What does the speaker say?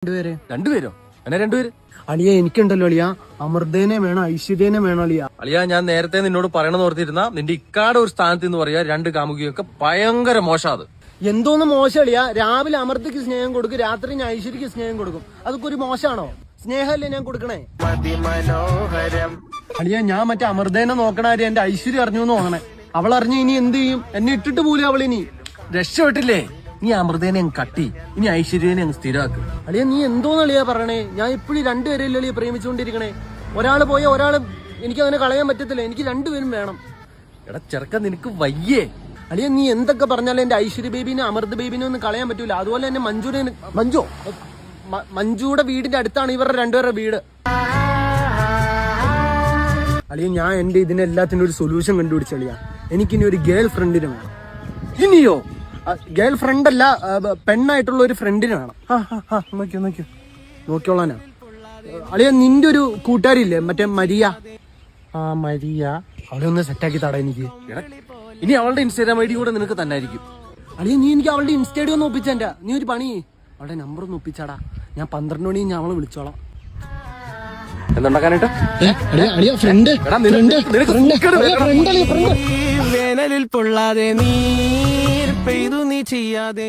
രണ്ടുപേരോ? അങ്ങനെ രണ്ടുപേര്? അളിയ എനിക്കുണ്ടല്ലോ അളിയ, അമൃതേനെ വേണം, ഐശ്വര്യനെ വേണം അളിയ. അളിയ ഞാൻ നേരത്തെ നിന്നോട് പറയണമെന്ന് ഓർത്തിരുന്ന നിന്റെ ഇക്കാടെ ഒരു സ്ഥാനത്ത് എന്ന് പറയാ രണ്ട് കാമുകിയൊക്കെ ഭയങ്കര മോശം. അത് എന്തോന്ന് മോശം അളിയ? രാവിലെ അമൃതയ്ക്ക് സ്നേഹം കൊടുക്കും, രാത്രി ഞാൻ ഐശ്വര്യക്ക് സ്നേഹം കൊടുക്കും. അതൊക്കെ ഒരു മോശമാണോ? സ്നേഹമല്ലേ ഞാൻ കൊടുക്കണേ? അളിയ ഞാൻ മറ്റേ അമൃതേനെ നോക്കണ കാര്യം എന്റെ ഐശ്വര്യം അറിഞ്ഞു എന്ന് തോന്നണേ. അവൾ അറിഞ്ഞു ഇനി എന്ത് ചെയ്യും? എന്നെ ഇട്ടിട്ട് പോലും അവളിനി രക്ഷപ്പെട്ടില്ലേ? നീ അമൃതേനെ അങ്ങ് കട്ടി, ഇനി ഐശ്വര്യനെ അങ്ങ് സ്ഥിരമാക്കും. അളിയ നീ എന്തോന്ന് അളിയാ പറയണേ? ഞാൻ ഇപ്പോഴും രണ്ടുപേരല്ലേ അളിയ പ്രേമിച്ചുകൊണ്ടിരിക്കണേ. ഒരാള് പോയ ഒരാള് എനിക്ക് അങ്ങനെ കളയാൻ പറ്റത്തില്ല. എനിക്ക് രണ്ടുപേരും വേണം. എടാ ചെറുക്കൻ നിനക്ക് വയ്യേ? അളിയ നീ എന്തൊക്കെ പറഞ്ഞാലും എന്റെ ഐശ്വര്യ ബേബിനെ അമൃത ബേബിനെ ഒന്നും കളയാൻ പറ്റൂല. അതുപോലെ തന്നെ മഞ്ജുയുടെ വീടിന്റെ അടുത്താണ് ഇവരുടെ രണ്ടുപേരുടെ വീട്. അളിയ ഞാൻ എന്റെ ഇതിനെല്ലാത്തിനും ഒരു സൊല്യൂഷൻ കണ്ടുപിടിച്ച അളിയ. എനിക്കിനി ഒരു ഗേൾ ഫ്രണ്ടിനെ വേണം. ഇനിയോ? ഗേൾ ഫ്രണ്ട് അല്ല, പെണ്ണായിട്ടുള്ള ഒരു ഫ്രണ്ടിനെ വേണം. നോക്കിയോളാനാ അളിയ. നിന്റെ ഒരു കൂട്ടുകാരില്ലേ മറ്റേ മരിയ? മരിയ, അവളെ ഒന്ന് സെറ്റാക്കി തട എനിക്ക്. ഇനി അവളുടെ ഇൻസ്റ്റാഗ്രാം ഐഡി കൂടെ നിനക്ക് തന്നെ ആയിരിക്കും. അളിയ നീ എനിക്ക് അവളുടെ ഇൻസ്റ്റേഡിയം ഒന്ന് ഒപ്പിച്ചാ. നീ ഒരു പണി, അവളുടെ നമ്പർ ഒന്ന് ഒപ്പിച്ചാടാ. ഞാൻ 12 മണി ഞാൻ അവളെ വിളിച്ചോളാം. എന്തുണ്ടാക്കാനായിട്ട്? വേനലിൽ പൊള്ളാതെ നീർ പെയ്തു നീ ചെയ്യാതെ